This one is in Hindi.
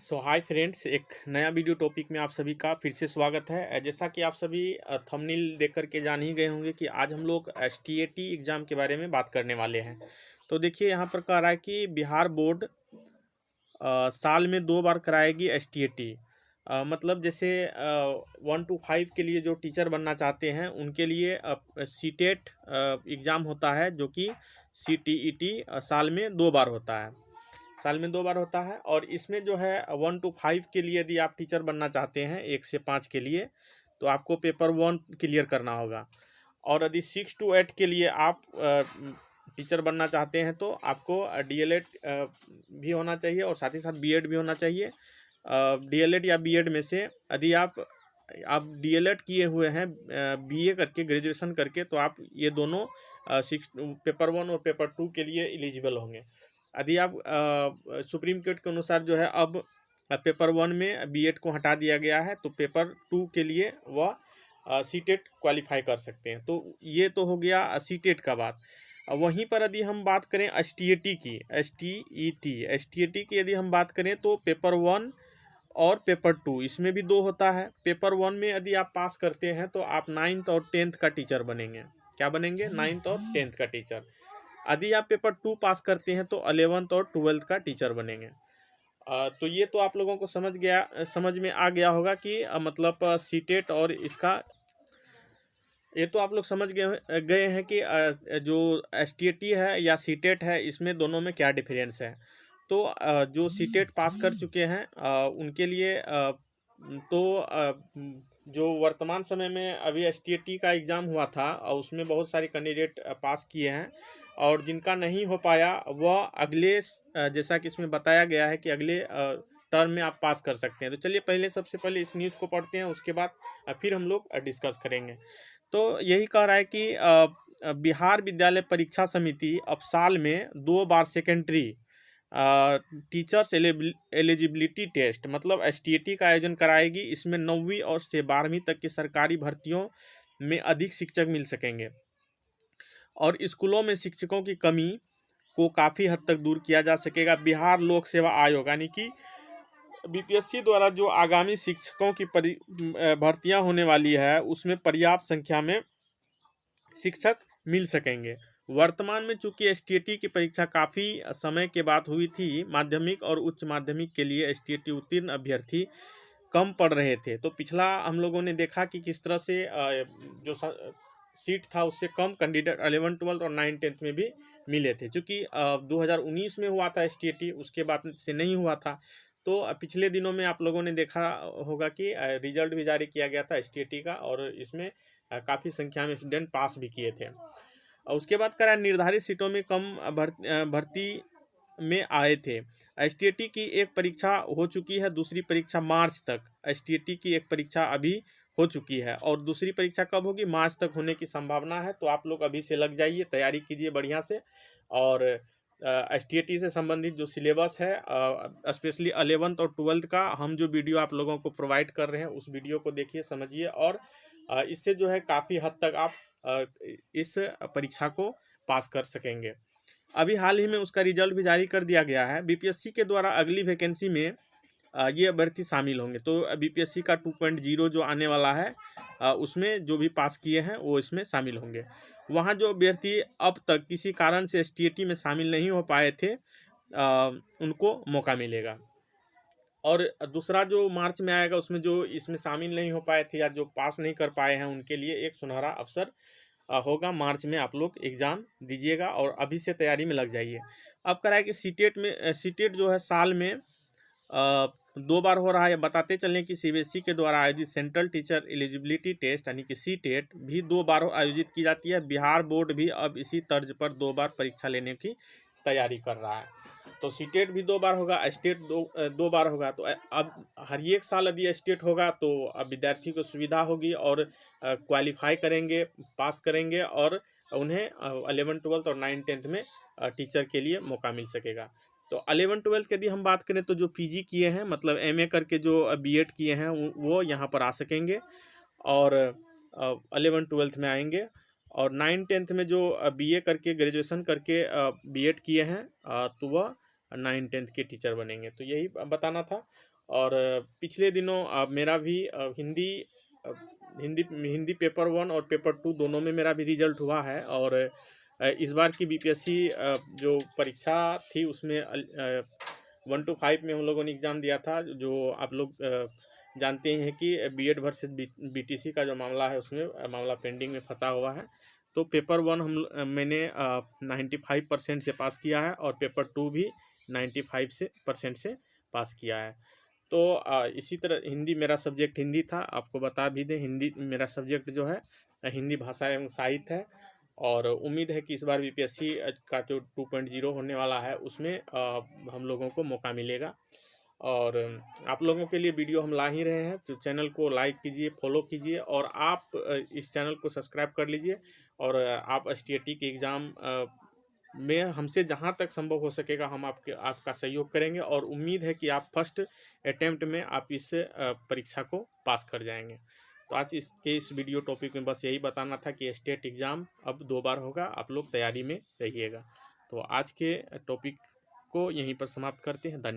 सो हाय फ्रेंड्स, एक नया वीडियो टॉपिक में आप सभी का फिर से स्वागत है। जैसा कि आप सभी थंबनेल देख कर के जान ही गए होंगे कि आज हम लोग एसटीएटी एग्ज़ाम के बारे में बात करने वाले हैं। तो देखिए यहाँ पर कह रहा है कि बिहार बोर्ड साल में 2 बार कराएगी एसटीएटी। मतलब जैसे 1 to 5 के लिए जो टीचर बनना चाहते हैं उनके लिए सीटेट एग्ज़ाम होता है, जो कि सीटीईटी साल में 2 बार होता है। साल में 2 बार होता है। और इसमें जो है 1 to 5 के लिए यदि आप टीचर बनना चाहते हैं 1 से 5 के लिए, तो आपको पेपर 1 क्लियर करना होगा। और यदि 6 to 8 के लिए आप टीचर बनना चाहते हैं तो आपको डीएलएड भी होना चाहिए और साथ ही साथ बीएड भी होना चाहिए। डीएलएड या बीएड में से यदि आप डीएलएड किए हुए हैं बीए करके, ग्रेजुएशन करके, तो आप ये दोनों पेपर 1 और पेपर 2 के लिए एलिजिबल होंगे। यदि आप सुप्रीम कोर्ट के अनुसार जो है अब पेपर 1 में बीएड को हटा दिया गया है, तो पेपर 2 के लिए वह सीटेट क्वालिफाई कर सकते हैं। तो ये तो हो गया सीटेट का बात। वहीं पर यदि हम बात करें एसटीएटी की, एसटीएटी की यदि हम बात करें तो पेपर 1 और पेपर 2 इसमें भी 2 होता है। पेपर 1 में यदि आप पास करते हैं तो आप 9th और 10th का टीचर बनेंगे। क्या बनेंगे? 9th और 10th का टीचर। यदि आप पेपर 2 पास करते हैं तो 11th और 12th का टीचर बनेंगे। तो ये तो आप लोगों को समझ में आ गया होगा कि मतलब सीटेट और इसका, ये तो आप लोग समझ गए हैं कि जो एसटीएटी है या सीटेट है, इसमें दोनों में क्या डिफरेंस है। तो जो सीटेट पास कर चुके हैं उनके लिए जो वर्तमान समय में अभी एसटीएटी का एग्ज़ाम हुआ था और उसमें बहुत सारे कैंडिडेट पास किए हैं, और जिनका नहीं हो पाया वह अगले जैसा कि इसमें बताया गया है कि अगले टर्म में आप पास कर सकते हैं। तो चलिए सबसे पहले इस न्यूज़ को पढ़ते हैं, उसके बाद फिर हम लोग डिस्कस करेंगे। तो यही कह रहा है कि बिहार विद्यालय परीक्षा समिति अब साल में 2 बार सेकेंडरी टीचर्स एलिजिबिलिटी टेस्ट मतलब एसटीएटी का आयोजन कराएगी। इसमें 9वीं और से 12वीं तक की सरकारी भर्तियों में अधिक शिक्षक मिल सकेंगे और स्कूलों में शिक्षकों की कमी को काफ़ी हद तक दूर किया जा सकेगा। बिहार लोक सेवा आयोग यानी कि बीपीएससी द्वारा जो आगामी शिक्षकों की भर्तियां होने वाली है, उसमें पर्याप्त संख्या में शिक्षक मिल सकेंगे। वर्तमान में चूंकि एसटीएटी की परीक्षा काफ़ी समय के बाद हुई थी, माध्यमिक और उच्च माध्यमिक के लिए एसटीएटी उत्तीर्ण अभ्यर्थी कम पड़ रहे थे। तो पिछला हम लोगों ने देखा कि किस तरह से जो सीट था उससे कम कैंडिडेट 11th 12th और 9th 10th में भी मिले थे। चूँकि 2019 में हुआ था एसटीएटी, उसके बाद से नहीं हुआ था। तो पिछले दिनों में आप लोगों ने देखा होगा कि रिजल्ट भी जारी किया गया था एसटीएटी का, और इसमें काफ़ी संख्या में स्टूडेंट पास भी किए थे। उसके बाद करा निर्धारित सीटों में कम भर्ती में आए थे। एसटीएटी की एक परीक्षा हो चुकी है, दूसरी परीक्षा मार्च तक। एसटीएटी की एक परीक्षा अभी हो चुकी है और दूसरी परीक्षा कब होगी? मार्च तक होने की संभावना है। तो आप लोग अभी से लग जाइए, तैयारी कीजिए बढ़िया से। और एसटीएटी से संबंधित जो सिलेबस है, स्पेशली 11th और 12th का हम जो वीडियो आप लोगों को प्रोवाइड कर रहे हैं, उस वीडियो को देखिए, समझिए, और इससे जो है काफ़ी हद तक आप इस परीक्षा को पास कर सकेंगे। अभी हाल ही में उसका रिजल्ट भी जारी कर दिया गया है। बीपीएससी के द्वारा अगली वैकेंसी में ये अभ्यर्थी शामिल होंगे। तो बीपीएससी का 2.0 जो आने वाला है, उसमें जो भी पास किए हैं वो इसमें शामिल होंगे। वहाँ जो अभ्यर्थी अब तक किसी कारण से एसटीएटी में शामिल नहीं हो पाए थे, उनको मौका मिलेगा। और दूसरा जो मार्च में आएगा, उसमें जो इसमें शामिल नहीं हो पाए थे या जो पास नहीं कर पाए हैं, उनके लिए एक सुनहरा अवसर होगा। मार्च में आप लोग एग्ज़ाम दीजिएगा और अभी से तैयारी में लग जाइए। अब करा है कि सीटेट जो है साल में 2 बार हो रहा है। बताते चलें कि सीबीएसई के द्वारा आयोजित सेंट्रल टीचर एलिजिबिलिटी टेस्ट यानी कि सीटेट भी 2 बार आयोजित की जाती है। बिहार बोर्ड भी अब इसी तर्ज पर 2 बार परीक्षा लेने की तैयारी कर रहा है। तो सीटेट भी 2 बार होगा, एसटेट दो बार होगा। तो अब हर एक साल यदि एसटेट होगा तो अब विद्यार्थी को सुविधा होगी और क्वालिफाई करेंगे, पास करेंगे, और उन्हें 11th 12th और 9th 10th में टीचर के लिए मौका मिल सकेगा। तो 11th 12th की यदि हम बात करें तो जो पीजी किए हैं, मतलब एमए करके जो बीएड किए हैं, वो यहाँ पर आ सकेंगे और 11th 12th में आएंगे। और 9th 10th में जो बीए करके, ग्रेजुएशन करके बीएड किए हैं, तो वह 9th 10th के टीचर बनेंगे। तो यही बताना था। और पिछले दिनों मेरा भी हिंदी पेपर 1 और पेपर 2 दोनों में मेरा भी रिजल्ट हुआ है। और इस बार की बीपीएससी जो परीक्षा थी उसमें 1 to 5 में हम लोगों ने एग्ज़ाम दिया था। जो आप लोग जानते हैं कि बीएड वर्सेस बीटीसी का जो मामला है उसमें मामला पेंडिंग में फंसा हुआ है। तो पेपर 1 मैंने 95% से पास किया है और पेपर 2 भी 95% से पास किया है। तो इसी तरह हिंदी मेरा सब्जेक्ट हिंदी था। आपको बता भी दें, हिंदी मेरा सब्जेक्ट जो है हिंदी भाषा एवं साहित्य है। और उम्मीद है कि इस बार बीपीएससी का जो 2.0 होने वाला है उसमें हम लोगों को मौका मिलेगा। और आप लोगों के लिए वीडियो हम ला ही रहे हैं, तो चैनल को लाइक कीजिए, फॉलो कीजिए और आप इस चैनल को सब्सक्राइब कर लीजिए। और आप एसटीईटी के एग्ज़ाम में हमसे जहां तक संभव हो सकेगा हम आपका सहयोग करेंगे। और उम्मीद है कि आप फर्स्ट अटेम्प्ट में आप इस परीक्षा को पास कर जाएंगे। तो आज इस वीडियो टॉपिक में बस यही बताना था कि स्टेट एग्ज़ाम अब 2 बार होगा, आप लोग तैयारी में रहिएगा। तो आज के टॉपिक को यहीं पर समाप्त करते हैं। धन्यवाद।